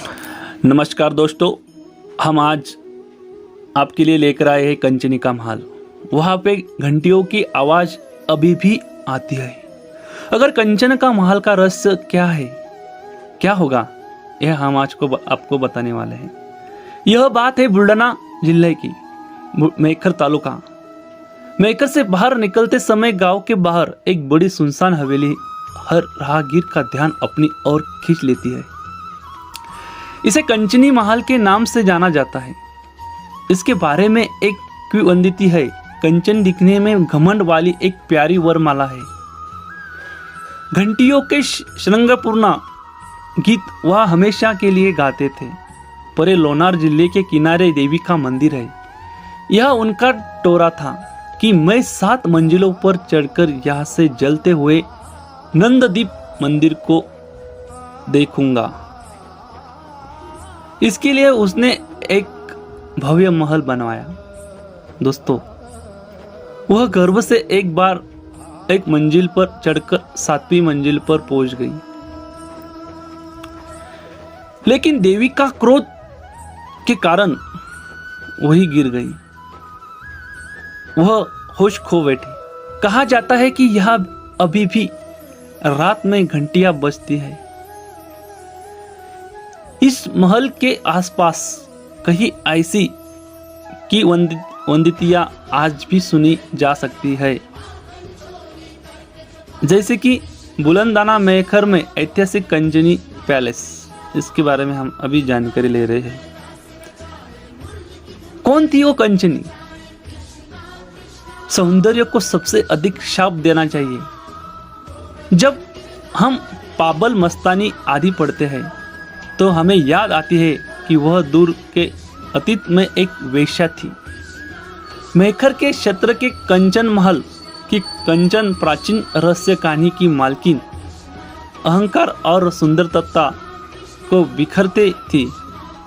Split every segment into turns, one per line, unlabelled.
नमस्कार दोस्तों, हम आज आपके लिए लेकर आए हैं कंचनी का महल। वहाँ पे घंटियों की आवाज़ अभी भी आती है। अगर कंचन का महल का रहस्य क्या है, क्या होगा, यह हम आज को आपको बताने वाले हैं। यह बात है बुलढाणा जिले की मेहकर तालुका। मेहकर से बाहर निकलते समय गांव के बाहर एक बड़ी सुनसान हवेली हर राहगीर का ध्यान अपनी ओर खींच लेती है। इसे कंचनी महल के नाम से जाना जाता है। इसके बारे में एक किंवदंती है। कंचन दिखने में घमंड वाली एक प्यारी वरमाला है। घंटियों के श्रृंगारपूर्ण गीत वह हमेशा के लिए गाते थे। परे लोनार जिले के किनारे देवी का मंदिर है। यह उनका टोरा था कि मैं 7 मंजिलों पर चढ़कर यहाँ से जलते हुए नंददीप मंदिर को देखूंगा। इसके लिए उसने एक भव्य महल बनवाया। दोस्तों, वह गर्व से एक बार एक मंजिल पर चढ़कर 7वीं मंजिल पर पहुंच गई, लेकिन देवी का क्रोध के कारण वही गिर गई। वह होश खो बैठी। कहा जाता है कि यह अभी भी रात में घंटियां बजती है। इस महल के आसपास कहीं ऐसी किंवदंतियां आज भी सुनी जा सकती है, जैसे कि बुलंदाना मेहकर में ऐतिहासिक कंचनी पैलेस। इसके बारे में हम अभी जानकारी ले रहे हैं। कौन थी वो कंचनी? सौंदर्य को सबसे अधिक शाप देना चाहिए। जब हम पाबल मस्तानी आदि पढ़ते हैं तो हमें याद आती है कि वह दूर के अतीत में एक वेश्या थी। मेहकर के क्षेत्र के कंचन महल की कंचन प्राचीन रहस्य कहानी की मालकिन अहंकार और सुंदरता को बिखरते थी।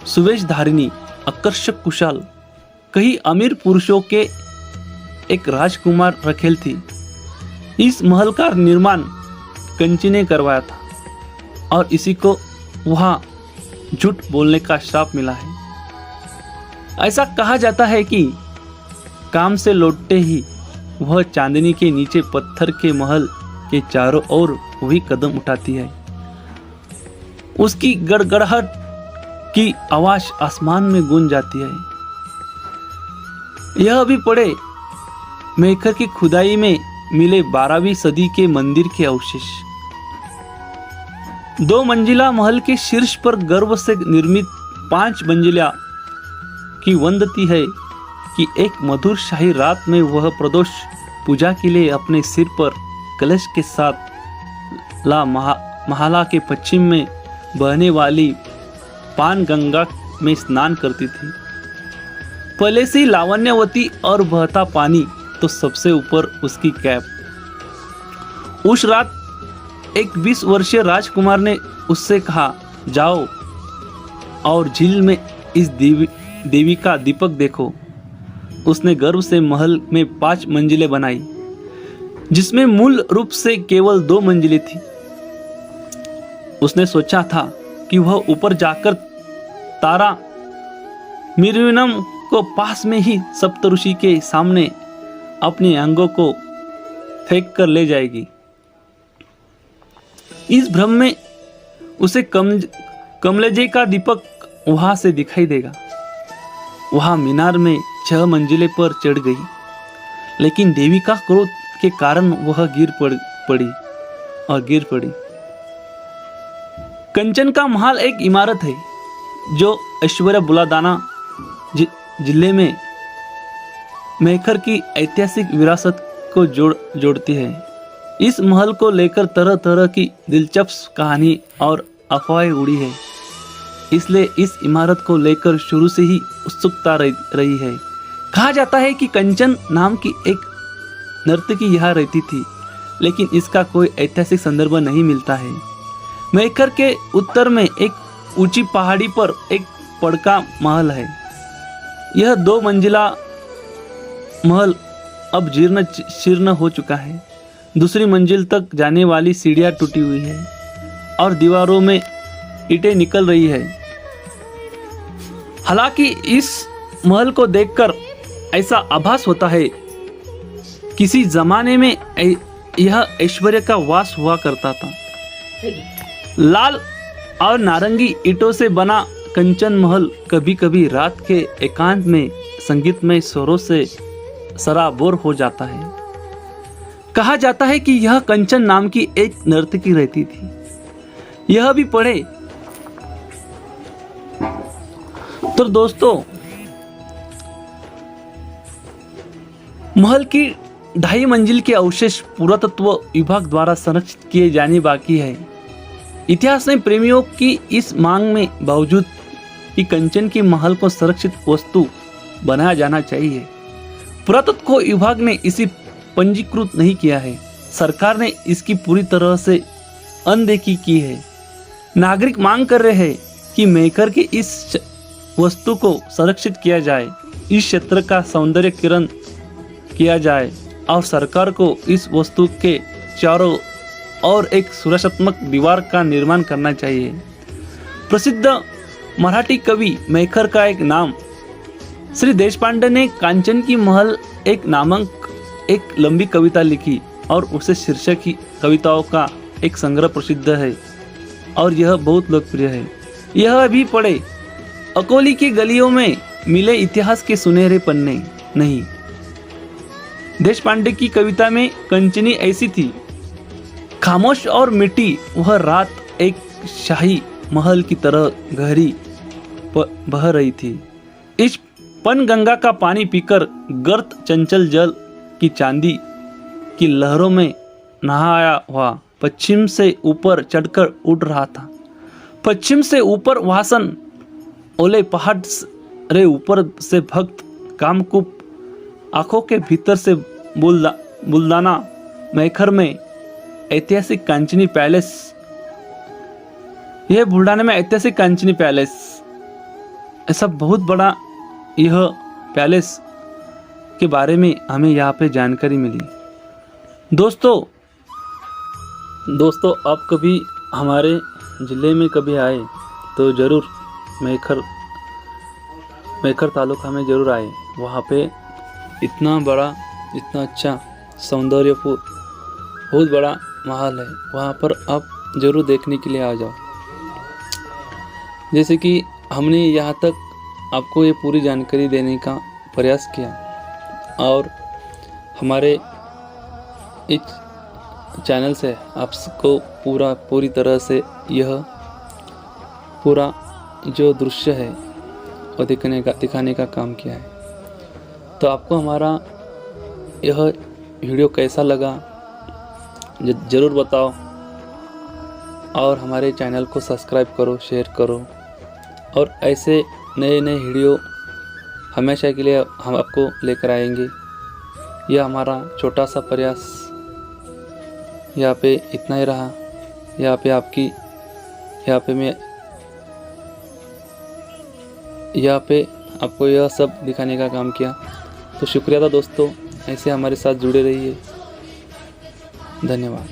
सुवेशधारिणी, आकर्षक कुशाल, कई अमीर पुरुषों के एक राजकुमार रखेल थी। इस महल का निर्माण कंची ने करवाया था और इसी को वहाँ झूठ बोलने का श्राप मिला है। ऐसा कहा जाता है कि काम से लौटते ही वह चांदनी के नीचे पत्थर के महल के चारों ओर वही कदम उठाती है। उसकी गड़गड़ाहट की आवाज आसमान में गूंज जाती है। यह भी पढ़े, मेहकर की खुदाई में मिले 12वीं सदी के मंदिर के अवशेष। 2 मंजिला महल के शीर्ष पर गर्व से निर्मित 5 मंजिला की वंदती है कि एक मधुर शाही रात में वह प्रदोष पूजा के लिए अपने सिर पर कलश के साथ महाला के पश्चिम में बहने वाली पान गंगा में स्नान करती थी। पहले से लावण्यवती और बहता पानी तो सबसे ऊपर उसकी कैप। उस रात एक 20 वर्षीय राजकुमार ने उससे कहा, जाओ और झील में इस देवी का दीपक देखो। उसने गर्व से महल में 5 मंजिलें बनाई, जिसमें मूल रूप से केवल 2 मंजिलें थी। उसने सोचा था कि वह ऊपर जाकर तारा मिरविनम को पास में ही सप्तऋषि के सामने अपने अंगों को फेंक कर ले जाएगी। इस भ्रम में उसे कमलेजे का दीपक वहां से दिखाई देगा। वहां मीनार में 6 मंजिले पर चढ़ गई, लेकिन देवी का क्रोध के कारण वह गिर पड़ी। कंचन का महल एक इमारत है जो ऐश्वर्य बुलंदाना जिले में मेहकर की ऐतिहासिक विरासत को जोड़ती है। इस महल को लेकर तरह तरह की दिलचस्प कहानी और अफवाहें उड़ी है, इसलिए इस इमारत को लेकर शुरू से ही उत्सुकता रही है। कहा जाता है कि कंचन नाम की एक नर्तकी यहाँ रहती थी, लेकिन इसका कोई ऐतिहासिक संदर्भ नहीं मिलता है। मेहकर के उत्तर में एक ऊंची पहाड़ी पर एक पड़का महल है। यह 2 मंजिला महल अब जीर्ण शीर्ण हो चुका है। दूसरी मंजिल तक जाने वाली सीढ़ियां टूटी हुई है और दीवारों में ईंटें निकल रही है। हालांकि इस महल को देखकर ऐसा आभास होता है किसी जमाने में यह ऐश्वर्य का वास हुआ करता था। लाल और नारंगी ईंटों से बना कंचन महल कभी कभी रात के एकांत में संगीतमय स्वरों से सराबोर हो जाता है। कहा जाता है कि यह कंचन नाम की एक नर्तकी रहती थी। यह भी पढ़े। तो दोस्तों, महल की 2.5 मंजिल के अवशेष पुरातत्व विभाग द्वारा संरक्षित किए जाने बाकी है। इतिहास में प्रेमियों की इस मांग में बावजूद कि कंचन की महल को संरक्षित वस्तु बनाया जाना चाहिए, पुरातत्व विभाग ने इसे पंजीकृत नहीं किया है। सरकार ने इसकी पूरी तरह से अनदेखी की है। नागरिक मांग कर रहे हैं कि मेकर के इस वस्तु को संरक्षित किया जाए, इस क्षेत्र का सौंदर्यीकरण किया जाए और सरकार को इस वस्तु के चारों ओर एक सुरक्षात्मक दीवार का निर्माण करना चाहिए। प्रसिद्ध मराठी कवि मेकर का एक नाम श्री देशपांडे ने कांचन की महल एक नामक एक लंबी कविता लिखी और उसे शीर्षक की कविताओं का एक संग्रह प्रसिद्ध है और यह बहुत लोकप्रिय है। यह भी पढ़े। अकोली की गलियों में मिले इतिहास के सुनहरे पन्ने नहीं। देशपांडे की कविता में कंचनी ऐसी थी, खामोश और मिट्टी वह रात एक शाही महल की तरह गहरी बह रही थी। इस पनगंगा का पानी पीकर गर्त चंचल जल की चांदी की लहरों में नहाया हुआ पश्चिम से ऊपर चढ़कर उड़ रहा था। पश्चिम से ऊपर वासन ओले पहाड़ रे ऊपर से भक्त कामकूप आंखों के भीतर से बुलदाना मैखर में ऐतिहासिक कांचनी पैलेस। यह बुल्डाना में ऐतिहासिक कांचनी पैलेस, ऐसा बहुत बड़ा यह पैलेस के बारे में हमें यहाँ पे जानकारी मिली। दोस्तों आप कभी हमारे ज़िले में कभी आए तो ज़रूर मैखर तालुका में ज़रूर आए। वहाँ पे इतना बड़ा, इतना अच्छा सौंदर्यपूर्ण बहुत बड़ा महल है। वहाँ पर आप ज़रूर देखने के लिए आ जाओ। जैसे कि हमने यहाँ तक आपको ये पूरी जानकारी देने का प्रयास किया और हमारे इस चैनल से आपको पूरी तरह से यह पूरा जो दृश्य है वो दिखाने का काम किया है। तो आपको हमारा यह वीडियो कैसा लगा ज़रूर बताओ और हमारे चैनल को सब्सक्राइब करो, शेयर करो और ऐसे नए वीडियो हमेशा के लिए हम आपको लेकर आएंगे। यह हमारा छोटा सा प्रयास यहाँ पे इतना ही रहा। यहाँ पे आपको यह सब दिखाने का काम किया। तो शुक्रिया था दोस्तों, ऐसे हमारे साथ जुड़े रहिए। धन्यवाद।